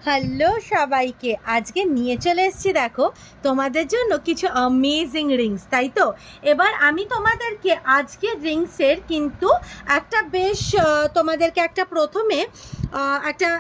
Hello সবাইকে, আজকে নিয়ে চলে এসেছি দেখো তোমাদের জন্য কিছু অ্যামেজিং রিংস, তাই তো। এবার আমি তোমাদেরকে আজকে রিংসের কিন্তু একটা বেশ তোমাদেরকে একটা প্রথমে একটা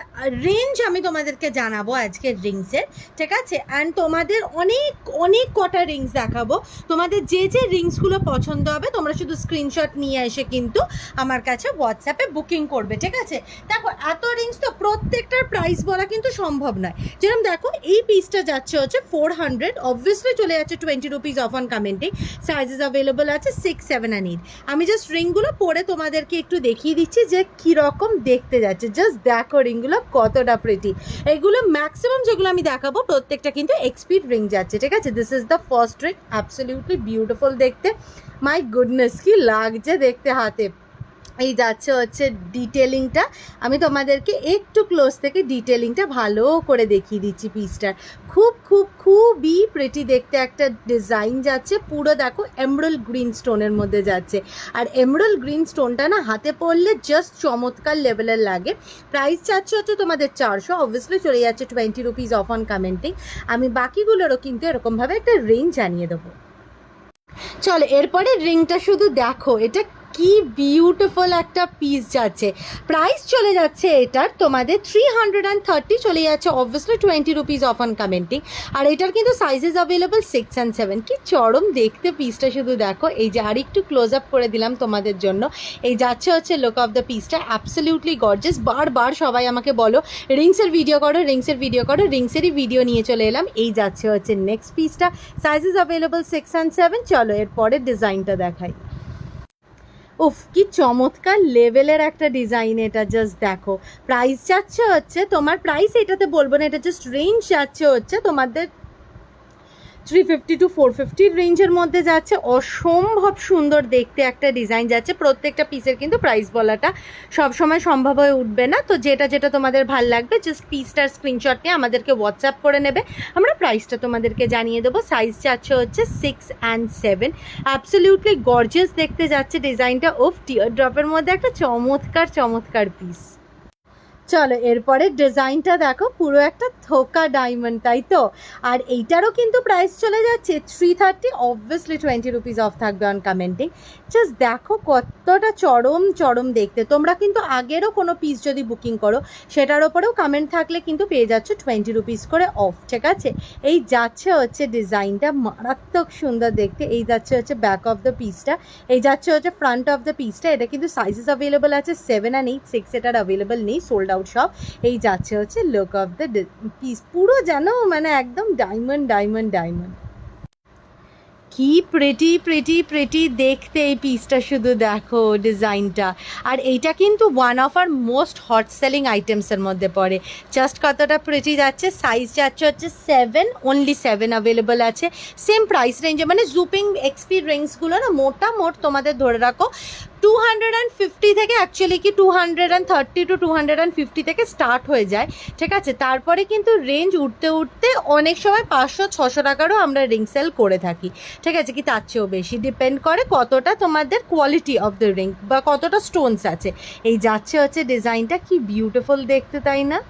রেঞ্জ আমি তোমাদেরকে জানাবো আজকের রিংসের, ঠিক আছে। অ্যান্ড তোমাদের অনেক অনেক কটা রিংস দেখাবো। তোমাদের যে যে রিংসগুলো পছন্দ হবে তোমরা শুধু স্ক্রিনশট নিয়ে এসে কিন্তু আমার কাছে হোয়াটসঅ্যাপে বুকিং করবে, ঠিক আছে। দেখো এত রিংস তো প্রত্যেকটার প্রাইস বলা কিন্তু সম্ভব নয়। যেরকম দেখো এই পিসটা যাচ্ছে হচ্ছে 400, অবভিয়াসলি চলে যাচ্ছে 20 rupees off on commenting. Sizes available আছে 6, 7 and 8। আমি জাস্ট রিংগুলো পরে তোমাদেরকে একটু দেখিয়ে দিচ্ছি যে কীরকম দেখতে যাচ্ছে। জাস্ট দেখো রিংগুলো কতটা প্রিটি। এগুলো ম্যাক্সিমাম যেগুলো আমি দেখাবো প্রত্যেকটা কিন্তু এক্সপিড রিং যাচ্ছে, ঠিক আছে। This is the first ring, absolutely beautiful দেখতে। মাই গুডনেস, কি লাগছে দেখতে হাতে। এই যাচ্ছে হচ্ছে ডিটেলিংটা, আমি তোমাদেরকে একটু ক্লোজ থেকে ডিটেলিংটা ভালো করে দেখিয়ে দিচ্ছি পিসটার। খুব খুব খুবই প্রিটি দেখতে একটা ডিজাইন যাচ্ছে। পুরো দেখো এমরাল্ড গ্রিন স্টোনের মধ্যে যাচ্ছে, আর এমরাল্ড গ্রিন স্টোনটা না হাতে পড়লে জাস্ট চমৎকার লেভেলের লাগে। প্রাইস চাচ্ছে হচ্ছে তোমাদের 400, অবভিয়াসলি চলে যাচ্ছে 20 রুপিস অফ অন কমেন্টিং। আমি বাকিগুলোরও কিন্তু এরকমভাবে একটা রেঞ্জ জানিয়ে দেবো। চলো এরপরে রিংটা শুধু দেখো, এটা কি বিউটিফুল একটা পিস যাচ্ছে। প্রাইস চলে যাচ্ছে এটার তোমাদের 330, চলে যাচ্ছে obviously 20 rupees off on commenting. আর এটার কিন্তু সাইজেস অ্যাভেলেবল 6 and 7। কি চরম দেখতে পিসটা শুধু দেখো। এই যে আর একটু ক্লোজ আপ করে দিলাম তোমাদের জন্য। এই যাচ্ছে হচ্ছে লুক অফ দ্য পিসটা, অ্যাবসলিউটলি গর্জিয়াস। বারবার সবাই আমাকে বলো রিংসের ভিডিও করো, রিংসের ভিডিও করো, রিংসেরই ভিডিও নিয়ে চলে এলাম। এই যাচ্ছে হচ্ছে নেক্সট পিসটা, সাইজেস অ্যাভেলেবল 6 and 7। চলো এরপরের ডিজাইনটা দেখাই। উফ, কি চমৎকার লেভেলের একটা ডিজাইন এটা। জাস্ট দেখো প্রাইস যাচ্ছে হচ্ছে তোমার, প্রাইস এটাতে বলবো না, এটা জাস্ট রেঞ্জ যাচ্ছে হচ্ছে তোমাদের 350 to 450 রেঞ্জের মধ্যে যাচ্ছে। অসম্ভব সুন্দর দেখতে একটা ডিজাইন যাচ্ছে। প্রত্যেকটা পিসের কিন্তু প্রাইস বলাটা সবসময় সম্ভব হয়ে উঠবে না, তো যেটা যেটা তোমাদের ভাল লাগবে জাস্ট পিসটার স্ক্রিনশট নিয়ে আমাদেরকে হোয়াটসঅ্যাপ করে নেবে, আমরা প্রাইসটা তোমাদেরকে জানিয়ে দেবো। সাইজ যাচ্ছে হচ্ছে 6 and 7। অ্যাবসলিউটলি গর্জিয়াস দেখতে যাচ্ছে ডিজাইনটা। ওফ, টিয়ার ড্রপের মধ্যে একটা চমৎকার চমৎকার পিস। চলো এরপরে ডিজাইনটা দেখো, পুরো একটা থোকা ডায়মন্ড, তাই তো। আর এইটারও কিন্তু প্রাইস চলে যাচ্ছে 330, অবভিয়াসলি 20 রুপিস অফ থাকবে অন কমেন্টিং। জাস্ট দেখো কতটা চরম চরম দেখতে। তোমরা কিন্তু আগেরও কোনো পিস যদি বুকিং করো সেটার ওপরেও কমেন্ট থাকলে কিন্তু পেয়ে যাচ্ছ 20 রুপিস করে অফ, ঠিক আছে। এই যাচ্ছে হচ্ছে ডিজাইনটা, মারাত্মক সুন্দর দেখতে। এই যাচ্ছে হচ্ছে ব্যাক অফ দ্য পিসটা, এই যাচ্ছে হচ্ছে ফ্রন্ট অফ দ্য পিসটা। এটা কিন্তু সাইজেস অ্যাভেলেবল আছে 7 and 8, 6 এটার অ্যাভেলেবল নেই, সোল্ড আউট সব। এই যাচ্ছে হচ্ছে লুক অফ দ্য পিস, পুরো যেন মানে একদম ডায়মন্ড ডায়মন্ড ডায়মন্ড। কি প্রিটি প্রিটি প্রিটি দেখতে এই পিসটা, শুধু দেখো ডিজাইনটা। আর এইটা কিন্তু one of our most hot selling আইটেমসের মধ্যে পড়ে। জাস্ট কতটা প্রিটি যাচ্ছে। সাইজ যাচ্ছে হচ্ছে 7, অনলি 7 অ্যাভেলেবল আছে সেম প্রাইস রেঞ্জে। মানে জুপিং এক্সপি রিংসগুলো না মোটামোট তোমাদের ধরে রাখো 250 থেকে, অ্যাকচুয়ালি কি 230 to 250 থেকে স্টার্ট হয়ে যায়, ঠিক আছে। তারপরে কিন্তু রেঞ্জ উঠতে উঠতে অনেক সময় 500-600 টাকারও আমরা রিং সেল করে থাকি, ঠিক আছে। কি তার চেয়েও বেশি ডিপেন্ড করে কতটা তোমাদের কোয়ালিটি অফ দ্য রিং বা কতটা স্টোনস আছে। এই যাচ্ছে হচ্ছে ডিজাইনটা, কি বিউটিফুল দেখতে, তাই না।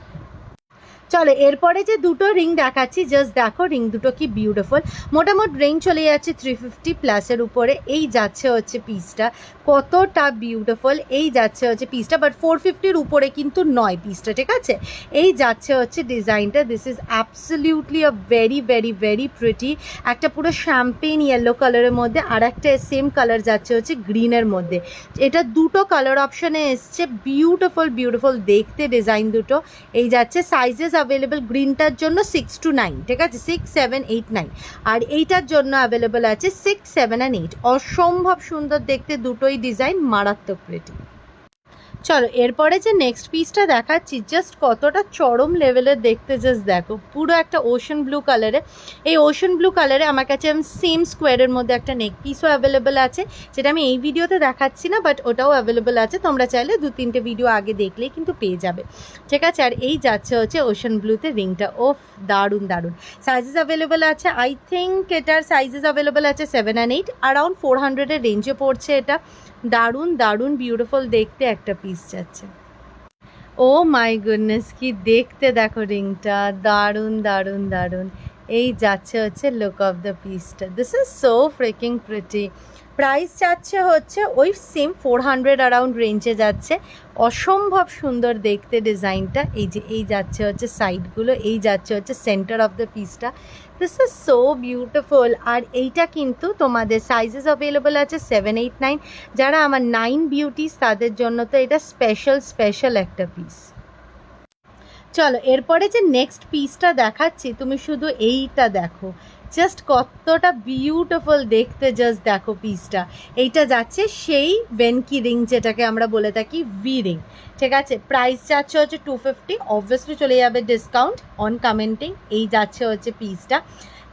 চলো এরপরে যে দুটো রিং দেখাচ্ছি, জাস্ট দেখো রিং দুটো কি বিউটিফুল। মোটামুটি রেঞ্জ চলে যাচ্ছে 350 প্লাসের উপরে। এই যাচ্ছে হচ্ছে পিসটা, কতটা বিউটিফুল। এই যাচ্ছে হচ্ছে পিসটা, বাট 450-র উপরে কিন্তু নয় পিসটা, ঠিক আছে। এই যাচ্ছে হচ্ছে ডিজাইনটা। This is absolutely a very very very pretty, একটা পুরো শ্যাম্পেন ইয়েলো কালারের মধ্যে, আর একটা সেম কালার যাচ্ছে হচ্ছে গ্রিনের মধ্যে। এটা দুটো কালার অপশানে এসছে, বিউটিফুল বিউটিফুল দেখতে ডিজাইন দুটো। এই যাচ্ছে সাইজেস অ্যাভেলেবল, গ্রিনটার জন্য 6 to 9, ঠিক আছে, 6, 7, 8, 9। আর এইটার জন্য অ্যাভেলেবল আছে 6, 7 and 8। অসম্ভব সুন্দর দেখতে দুটোই ডিজাইন, মারাত্মক প্রিটি। চলো এরপরে যে নেক্সট পিসটা দেখাচ্ছি, জাস্ট কতটা চরম লেভেলের দেখতে। জাস্ট দেখো পুরো একটা ওশান ব্লু কালারে। এই ওশান ব্লু কালারে আমার কাছে সেম স্কোয়ারের মধ্যে একটা নেক পিসও অ্যাভেলেবেল আছে, যেটা আমি এই ভিডিওতে দেখাচ্ছি না, বাট ওটাও অ্যাভেলেবেল আছে। তোমরা চাইলে 2-3টে ভিডিও আগে দেখলেই কিন্তু পেয়ে যাবে, ঠিক আছে। আর এই যাচ্ছে হচ্ছে ওশান ব্লুতে রিংটা। ওফ, দারুণ দারুণ। সাইজেস অ্যাভেলেবেল আছে, আই থিঙ্ক এটার সাইজেস অ্যাভেলেবেল আছে 7 and 8, অ্যারাউন্ড 400-এর রেঞ্জে পড়ছে এটা। দারুণ দারুণ বিউটিফুল দেখতে একটা পিস যাচ্ছে। ও মাই গুডনেস, কি দেখতে দেখো রিংটা, দারুণ দারুণ দারুণ। এই যাচ্ছে হচ্ছে লুক অফ দ্য পিসটা, this is so freaking pretty. Price যাচ্ছে হচ্ছে ওই সেম 400 অ্যারাউন্ড রেঞ্জে যাচ্ছে। অসম্ভব সুন্দর দেখতে ডিজাইনটা। এই যে এই যাচ্ছে হচ্ছে সাইডগুলো, এই যাচ্ছে হচ্ছে সেন্টার অফ দ্য পিসটা, দিস ইজ সো বিউটিফুল। আর এইটা কিন্তু তোমাদের সাইজেস অ্যাভেলেবল আছে 7, 8, 9। যারা আমার 9 বিউটিস তাদের জন্য তো এটা স্পেশাল একটা পিস। চলো এরপরে যে নেক্সট পিসটা দেখাচ্ছি, তুমি শুধু এইটা দেখো, জাস্ট কতটা বিউটিফুল দেখতে, জাস্ট দেখো পিসটা। এইটা যাচ্ছে সেই ভেনকি রিং যেটাকে আমরা বলে থাকি ভি রিং, ঠিক আছে। প্রাইস যাচ্ছে হচ্ছে 250, অবভিয়াসলি চলে যাবে ডিসকাউন্ট অন কমেন্টিং। এই যাচ্ছে হচ্ছে পিসটা,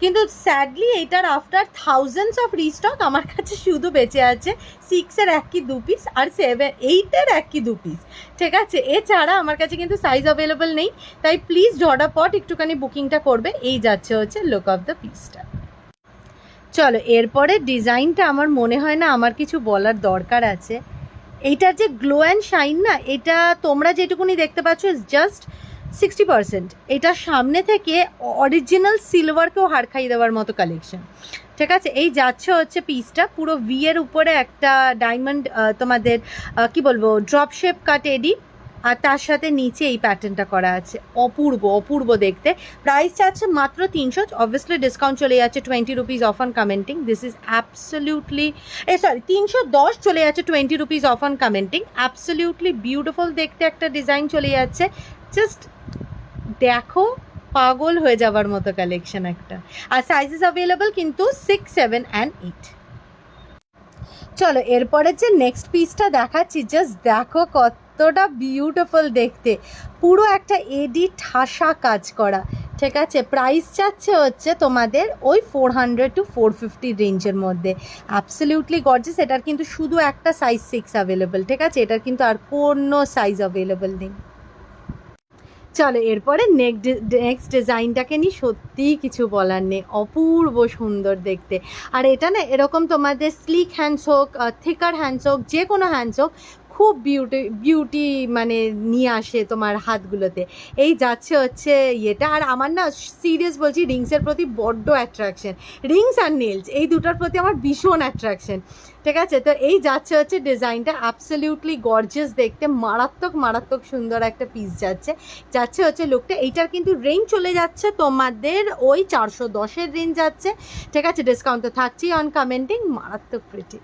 কিন্তু স্যাডলি এটার আফটার থাউজেন্ডস অফ রিস্টক আমার কাছে শুধু বেঁচে আছে 6-এর 1 কি 2 পিস আর 7, 8-এর 1 কি 2 পিস, ঠিক আছে। এছাড়া আমার কাছে কিন্তু সাইজ অ্যাভেলেবল নেই, তাই প্লিজ ঝটাপট একটুখানি বুকিংটা করবে। এই যাচ্ছে হচ্ছে লুক অফ দ্য পিসটা। চলো এরপরে ডিজাইনটা আমার মনে হয় না আমার কিছু বলার দরকার আছে। এইটার যে গ্লো অ্যান্ড শাইন না, এটা তোমরা যেটুকুনি দেখতে পাচ্ছ ইজ জাস্ট 60%। এটা সামনে থেকে অরিজিনাল সিলভারকেও হাড় খাইয়ে দেওয়ার মতো কালেকশন, ঠিক আছে। এই যাচ্ছে হচ্ছে পিসটা পুরো ভি এর উপরে একটা ডায়মন্ড, তোমাদের কি বলবো, ড্রপ শেপ কাট এডি, আর তার সাথে নিচে এই প্যাটার্নটা করা আছে। অপূর্ব অপূর্ব দেখতে। প্রাইস আছে মাত্র 300, অবভিয়াসলি ডিসকাউন্ট চলে যাচ্ছে 20 rupees off on commenting. This is absolutely 310 চলে যাচ্ছে 20 rupees off on commenting. Absolutely beautiful দেখতে একটা ডিজাইন চলে যাচ্ছে, জাস্ট দেখো পাগল হয়ে যাওয়ার মতো কালেকশন একটা। আর সাইজেস অ্যাভেলেবল কিন্তু 6, 7 অ্যান্ড 8। চলো এরপরে যে নেক্সট পিসটা দেখাচ্ছি, জাস্ট দেখো কতটা বিউটিফুল দেখতে, পুরো একটা এডি ঠাসা কাজ করা, ঠিক আছে। প্রাইস চাচ্ছে হচ্ছে তোমাদের ওই 400 to 450 রেঞ্জের মধ্যে। Absolutely gorgeous. এটার কিন্তু শুধু একটা সাইজ 6 অ্যাভেলেবল, ঠিক আছে। এটার কিন্তু আর কোনো সাইজ অ্যাভেলেবল নেই। চলো এরপরে নেক্সট ডিজাইনটাকে নিয়ে সত্যিই কিছু বলার নেই, অপূর্ব সুন্দর দেখতে। আর এটা না এরকম তোমাদের স্লিক হ্যান্ডস হোক, থিকার হ্যান্ডস হোক, যে কোনো হ্যান্ডস হোক, খুব বিউটি মানে নিয়ে আসে তোমার হাতগুলোতে। এই যাচ্ছে হচ্ছে ইয়েটা। আর আমার না সিরিয়াস বলছি, রিংসের প্রতি বড্ড অ্যাট্রাকশন, রিংস আর নেলস এই দুটোর প্রতি আমার ভীষণ অ্যাট্রাকশন, ঠিক আছে। তো এই যাচ্ছে হচ্ছে ডিজাইনটা, অ্যাবসলিউটলি গর্জিয়াস দেখতে, মারাত্মক মারাত্মক সুন্দর একটা পিস যাচ্ছে হচ্ছে লুকটা। এইটার কিন্তু রেঞ্জ চলে যাচ্ছে তোমাদের ওই 410-এর রেঞ্জ যাচ্ছে, ঠিক আছে। ডিসকাউন্ট তো থাকছেই অন কমেন্টিং। মারাত্মক প্রিটি।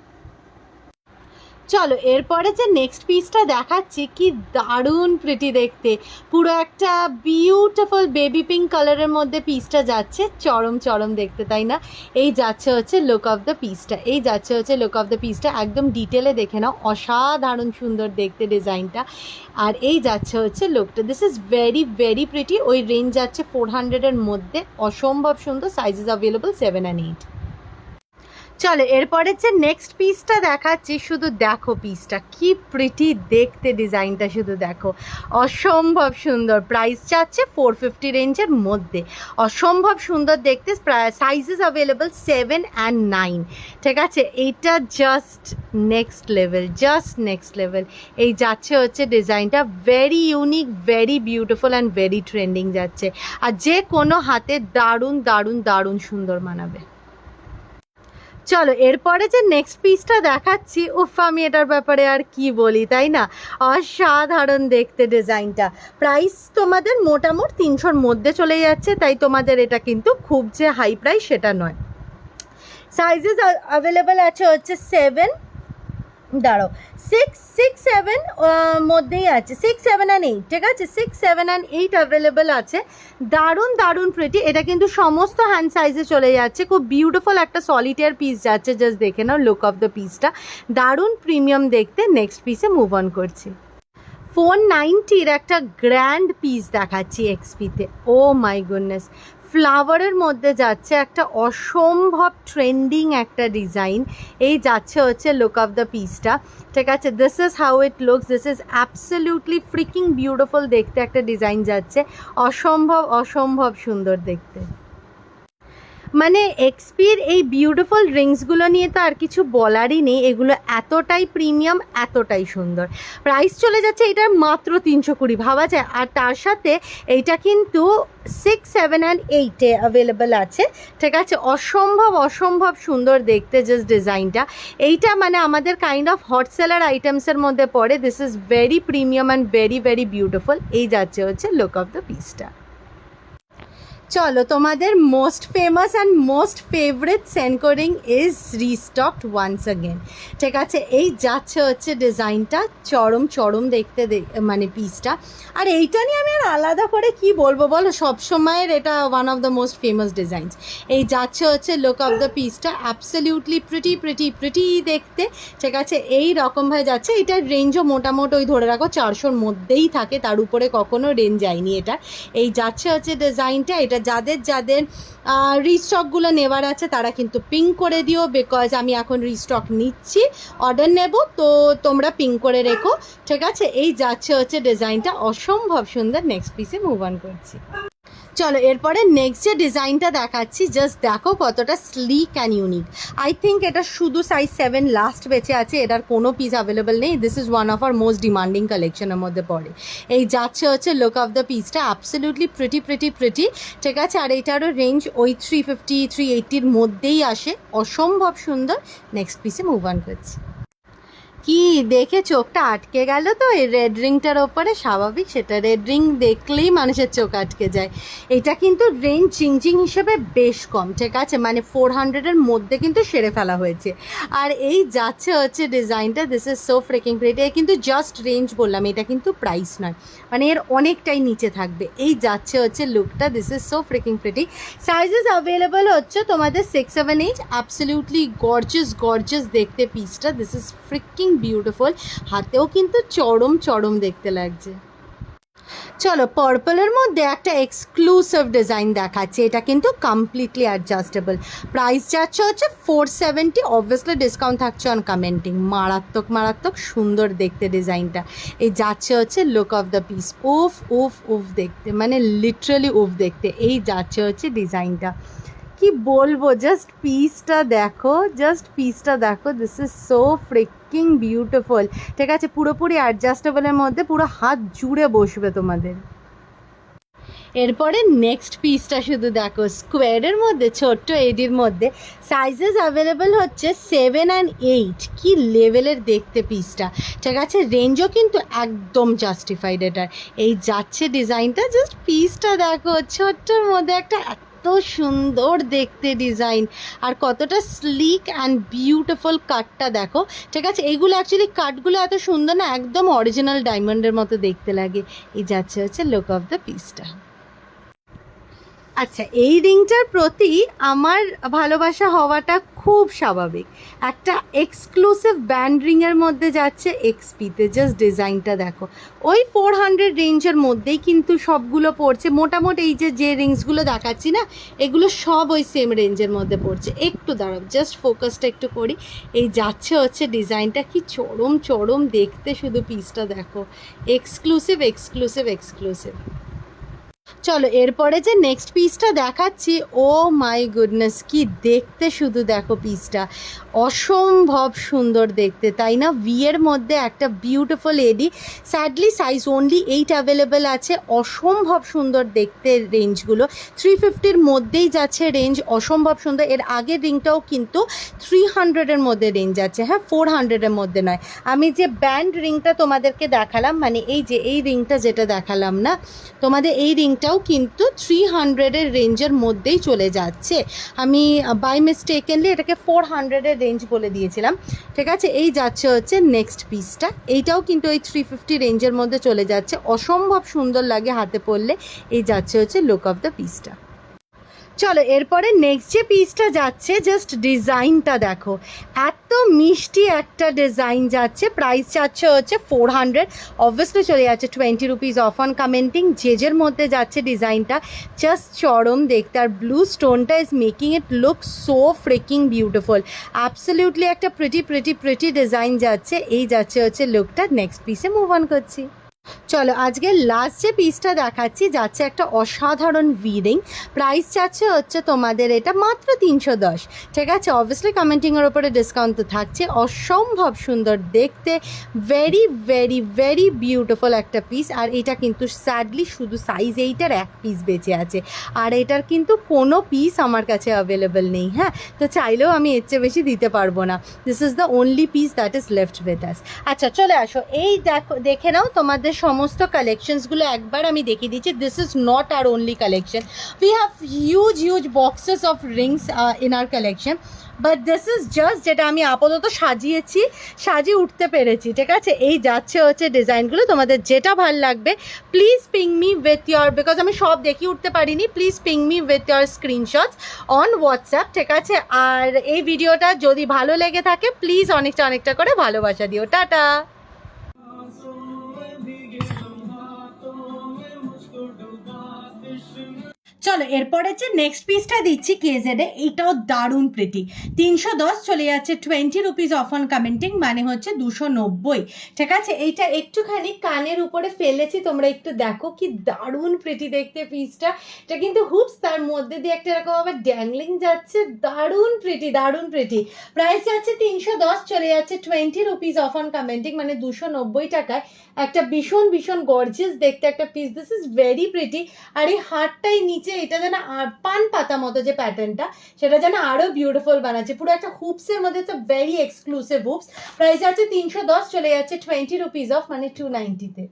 চলো এরপরে যে নেক্সট পিসটা দেখাচ্ছি, কি দারুণ প্রিটি দেখতে, পুরো একটা বিউটিফুল বেবি পিঙ্ক কালারের মধ্যে পিসটা যাচ্ছে, চরম চরম দেখতে, তাই না। এই যাচ্ছে হচ্ছে লুক অফ দ্য পিসটা, এই যাচ্ছে হচ্ছে লুক অফ দ্য পিসটা, একদম ডিটেলে দেখে নাও, অসাধারণ সুন্দর দেখতে ডিজাইনটা। আর এই যাচ্ছে হচ্ছে লুকটা, this is very very pretty. ওই রেঞ্জ যাচ্ছে 400-এর মধ্যে, অসম্ভব সুন্দর। Sizes available 7 and 8। চলো এরপরে যে নেক্সট পিসটা দেখাচ্ছি, শুধু দেখো পিসটা কি প্রিটি দেখতে, ডিজাইনটা শুধু দেখো, অসম্ভব সুন্দর। প্রাইস চাচ্ছে 450 রেঞ্জের মধ্যে, অসম্ভব সুন্দর দেখতে। সাইজেস অ্যাভেলেবল 7 and 9, ঠিক আছে। এইটা just next level, just next level. এই যাচ্ছে হচ্ছে ডিজাইনটা, very unique, very beautiful and very trending যাচ্ছে। আর যে কোনো হাতে দারুণ দারুণ দারুণ সুন্দর মানাবে। চলো এরপরে যে নেক্সট পিসটা দেখাচ্ছি, উফ আমি এটার ব্যাপারে আর কি বলি, তাই না। অসাধারণ দেখতে ডিজাইনটা। প্রাইস তোমাদের মোটামুটি 300-র মধ্যে চলে যাচ্ছে, তাই তোমাদের এটা কিন্তু খুব যে হাই প্রাইস সেটা নয়। সাইজেস অ্যাভেলেবেল আছে হচ্ছে 7, দাঁড়াও 6, 7 মধ্যেই আছে, 6, 7 and 8, ঠিক আছে। 6, 7 and 8 অ্যাভেলেবেল আছে। দারুণ দারুণ প্রিটি। এটা কিন্তু সমস্ত হ্যান্ড সাইজে চলে যাচ্ছে, খুব বিউটিফুল একটা সলিটেয়ার পিস যাচ্ছে, জাস্ট দেখে নাও লুক অফ দ্য পিসটা, দারুণ প্রিমিয়াম দেখতে। নেক্সট পিসে মুভ অন করছি। 490-র একটা গ্র্যান্ড পিস দেখাচ্ছি এক্সপিতে। ও মাই গুডনেস, ফ্লাওয়ারের মধ্যে যাচ্ছে একটা অসম্ভব ট্রেন্ডিং একটা ডিজাইন। এই যাচ্ছে হচ্ছে লুক অফ দ্য পিসটা, ঠিক আছে। This is how it looks, this is absolutely freaking beautiful দেখতে একটা ডিজাইন যাচ্ছে, অসম্ভব অসম্ভব সুন্দর দেখতে। মানে এক্সপির এই বিউটিফুল রিংসগুলো নিয়ে তো আর কিছু বলারই নেই, এগুলো এতটাই প্রিমিয়াম, এতটাই সুন্দর। প্রাইস চলে যাচ্ছে এটার মাত্র 320, ভাবা যায়। আর তার সাথে এইটা কিন্তু 6, 7 অ্যান্ড 8-এ অ্যাভেলেবেল আছে, ঠিক আছে। অসম্ভব অসম্ভব সুন্দর দেখতে জাস্ট ডিজাইনটা। এইটা মানে আমাদের কাইন্ড অফ হট সেলার আইটেমসের মধ্যে পড়ে। This is very premium and very very beautiful. এই যাচ্ছে হচ্ছে লুক অফ দ্য পিসটা। চলো, তোমাদের most famous and most favourite Senco ring is restocked once again, ঠিক আছে। এই যাচ্ছে হচ্ছে ডিজাইনটা, চরম চরম দেখতে মানে পিসটা। আর এইটা নিয়ে আমি আর আলাদা করে কি বলবো বলো, সবসময়ের এটা one of the most famous designs. এই যাচ্ছে হচ্ছে লুক অফ দ্য পিসটা, অ্যাবসলিউটলি প্রিটি প্রিটি প্রিটি দেখতে, ঠিক আছে। এই রকমভাবে যাচ্ছে। এটার রেঞ্জও মোটামুটি ওই ধরে রাখো 400-র মধ্যেই থাকে, তার উপরে কখনো রেঞ্জ যায়নি এটা। এই যাচ্ছে হচ্ছে ডিজাইনটা। এটা যাদের যাদের রিস্টকগুলো নেওয়ার আছে তারা কিন্তু পিং করে দিও, বিকজ আমি এখন রিস্টক নিচ্ছি, অর্ডার নেব, তো তোমরা পিং করে রেখো, ঠিক আছে। এই যাচ্ছে হচ্ছে ডিজাইনটা, অসম্ভব সুন্দর। নেক্সট পিসে মুভ অন করছি। চলো, এরপরে নেক্সট যে ডিজাইনটা দেখাচ্ছি, জাস্ট দেখো কতটা sleek and unique. I think এটা শুধু সাইজ 7 লাস্ট বেঁচে আছে, এটার কোনো পিস অ্যাভেলেবেল নেই। This is one of our most demanding কালেকশনের মধ্যে পড়ে। এই যাচ্ছে হচ্ছে লুক অফ দ্য পিসটা, অ্যাবসলিউটলি প্রিটি প্রিটি প্রিটি, ঠিক আছে। আর এইটারও রেঞ্জ ওই 350, 380-র মধ্যেই আসে, অসম্ভব সুন্দর। নেক্সট পিসে মুভ অন করছি। কি দেখে চোখটা আটকে গেল তো এই রেড রিংটার ওপরে, স্বাভাবিক সেটা, রেড রিং দেখলেই মানুষের চোখ আটকে যায়। এটা কিন্তু রেঞ্জ চিংচিং হিসেবে বেশ কম, ঠিক আছে, মানে 400-এর মধ্যে কিন্তু সেরে ফেলা হয়েছে। আর এই যাচ্ছে হচ্ছে ডিজাইনটা, this is so freaking pretty. এটা কিন্তু জাস্ট রেঞ্জ বললাম, এটা কিন্তু প্রাইস নয়, মানে এর অনেকটাই নিচে থাকবে। এই যাচ্ছে হচ্ছে লুকটা, this is so freaking pretty. Sizes available হচ্ছে তোমাদের 6, 7, 8। অ্যাবসলিউটলি গর্জিয়াস গর্জিয়াস দেখতে পিসটা, দিস ইজ ফ্রিকিং বিউটিফুল। হাতেও কিন্তু চরম চরম দেখতে লাগছে। চলো, পার্পলের মধ্যে একটা এক্সক্লুসিভ ডিজাইন দেখাচ্ছে। এটা কিন্তু কমপ্লিটলি অ্যাডজাস্টেবল। প্রাইস যাচ্ছে হচ্ছে 470, অবভিয়াসলি ডিসকাউন্ট থাকছে অন কমেন্টিং। মারাত্মক মারাত্মক সুন্দর দেখতে ডিজাইনটা। এই যাচ্ছে হচ্ছে লুক অফ দ্য পিস, উফ উফ উফ দেখতে, মানে লিটারালি উফ দেখতে। এই যাচ্ছে হচ্ছে ডিজাইনটা, কি বলবো, জাস্ট পিসটা দেখো, জাস্ট পিসটা দেখো, this is so freaking beautiful, ঠিক আছে। পুরোপুরি অ্যাডজাস্টেবলের মধ্যে পুরো হাত জুড়ে বসবে তোমাদের। এরপরে নেক্সট পিসটা শুধু দেখো, স্কোয়ারের মধ্যে, ছোট্ট এডির মধ্যে। সাইজেস অ্যাভেলেবেল হচ্ছে 7 অ্যান্ড 8। কি লেভেলের দেখতে পিসটা, ঠিক আছে। রেঞ্জও কিন্তু একদম জাস্টিফাইড এটার। এই যাচ্ছে ডিজাইনটা, জাস্ট পিসটা দেখো, ছোট্টর মধ্যে একটা এত সুন্দর দেখতে ডিজাইন, আর কতটা স্লিক অ্যান্ড বিউটিফুল কাটটা দেখো, ঠিক আছে। এইগুলো অ্যাকচুয়ালি কাটগুলো এত সুন্দর না, একদম অরিজিনাল ডায়মন্ডের মতো দেখতে লাগে। এই যাচ্ছে হচ্ছে লুক অফ দ্য পিসটা। আচ্ছা, এই রিংটার প্রতি আমার ভালোবাসা হওয়াটা খুব স্বাভাবিক। একটা এক্সক্লুসিভ ব্যান্ড রিংয়ের মধ্যে যাচ্ছে এক্সপিতে, জাস্ট ডিজাইনটা দেখো। ওই 400 রেঞ্জের মধ্যেই কিন্তু সবগুলো পড়ছে মোটামুটি। এই যে রিংসগুলো দেখাচ্ছি না, এগুলো সব ওই সেম রেঞ্জের মধ্যে পড়ছে। একটু দাঁড়াও, জাস্ট ফোকাসটা একটু করি। এই যাচ্ছে হচ্ছে ডিজাইনটা, কি চরম চরম দেখতে, শুধু পিসটা দেখো, এক্সক্লুসিভ এক্সক্লুসিভ এক্সক্লুসিভ। চলো, এরপরে যে নেক্সট পিসটা দেখাচ্ছি, ও মাই গুডনেস, কি দেখতে শুধু দেখো পিসটা, অসম্ভব সুন্দর দেখতে, তাই না। ভিয়ের মধ্যে একটা বিউটিফুল এডি। স্যাডলি সাইজ অনলি 8 অ্যাভেলেবেল আছে। অসম্ভব সুন্দর দেখতে রেঞ্জগুলো, 350-র মধ্যেই যাচ্ছে রেঞ্জ, অসম্ভব সুন্দর। এর আগের রিংটাও কিন্তু 300-এর মধ্যে রেঞ্জ আছে, হ্যাঁ, 400-এর মধ্যে নয়। আমি যে ব্যান্ড রিংটা তোমাদেরকে দেখালাম, মানে এই যে এই রিংটা যেটা দেখালাম না তোমাদের, এই রিংটাও কিন্তু 300-এর রেঞ্জের মধ্যেই চলে যাচ্ছে। আমি বাই মিস্টেকেনলি এটাকে 400-এর রেঞ্জ বলে দিয়েছিলাম, ঠিক আছে। এই যাচ্ছে হচ্ছে নেক্সট পিসটা, এইটাও কিন্তু ওই 350 রেঞ্জের মধ্যে চলে যাচ্ছে, অসম্ভব সুন্দর লাগে হাতে পরলে। এই যাচ্ছে হচ্ছে লুক অফ দ্য পিসটা। চলো, এরপরে নেক্সট যে পিসটা যাচ্ছে, জাস্ট ডিজাইনটা দেখো, এত মিষ্টি একটা ডিজাইন যাচ্ছে। প্রাইস যাচ্ছে হচ্ছে 400, অবভিয়াসলি চলে যাচ্ছে 20 রুপিস অফ অন কমেন্টিং। জেজের মধ্যে যাচ্ছে ডিজাইনটা, জাস্ট চরম দেখতে। আর ব্লু স্টোনটা is making it look so freaking beautiful. Absolutely একটা প্রিটি প্রিটি প্রিটি ডিজাইন যাচ্ছে। এই যাচ্ছে হচ্ছে লুকটা। নেক্সট পিসে মুভ অন করছি। চলো আজকে লাস্ট যে পিসটা দেখাচ্ছি যাচ্ছে একটা অসাধারণ ভিডিং, প্রাইস যাচ্ছে হচ্ছে তোমাদের এটা মাত্র 310। ঠিক আছে, অবভিয়াসলি কমেন্টিংয়ের ওপরে ডিসকাউন্ট তো থাকছে। অসম্ভব সুন্দর দেখতে, ভেরি ভেরি ভেরি বিউটিফুল একটা পিস। আর এটা কিন্তু স্যাডলি শুধু সাইজ 8-এর এক পিস বেঁচে আছে, আর এটার কিন্তু কোনো পিস আমার কাছে অ্যাভেলেবেল নেই। হ্যাঁ, তো চাইলেও আমি এর চেয়ে বেশি দিতে পারবো না। This is the only piece that is left with us. আচ্ছা চলে আসো, এই দেখো দেখে নাও তোমাদের সমস্ত কালেকশনসগুলো একবার আমি দেখিয়ে দিচ্ছি। This is not our only collection, we have huge huge boxes of rings in our collection, but this is just যেটা আমি আপাতত সাজিয়ে উঠতে পেরেছি। ঠিক আছে, এই যাচ্ছে হচ্ছে ডিজাইনগুলো, তোমাদের যেটা ভাল লাগবে please ping me with your, because আমি সব দেখিয়ে উঠতে পারিনি, please ping me with your screenshots on WhatsApp. ঠিক আছে, আর এই ভিডিওটা যদি ভালো লেগে থাকে প্লিজ অনেকটা করে ভালোবাসা দিও। টাটা। চলো এরপরে যে নেক্সট পিসটা দিচ্ছি কেজেডে, এইটাও দারুণ প্রিটি। 310 চলে যাচ্ছে 20 রুপিস অফ অন কমেন্টিং, মানে হচ্ছে 290। ঠিক আছে, এইটা একটুখানি কানের উপরে ফেলেছি, তোমরা একটু দেখো কি দারুণ প্রিটি দেখতে পিসটা। এটা কিন্তু হুপস, তার মধ্যে দিয়ে একটা এরকম আবার ড্যাংলিং যাচ্ছে, দারুণ প্রিটি দারুণ প্রিটি। প্রাইস যাচ্ছে 310, চলে যাচ্ছে 20 রুপিস অফ অন কমেন্টিং, মানে 290 টাকায় একটা ভীষণ ভীষণ গর্জিয়াস দেখতে একটা পিস। This is very pretty. আর এই হারটাই নিচে এটা যেন পান পাতা মতো যে প্যাটার্নটা, সেটা যেন আরো বিউটিফুল বানাচ্ছে, পুরো একটা হুপসের মধ্যে। একটা ভেরি এক্সক্লুসিভ হুপস। প্রাইস আছে 310, চলে যাচ্ছে 20 রুপিস অফ, মানে 290-তে।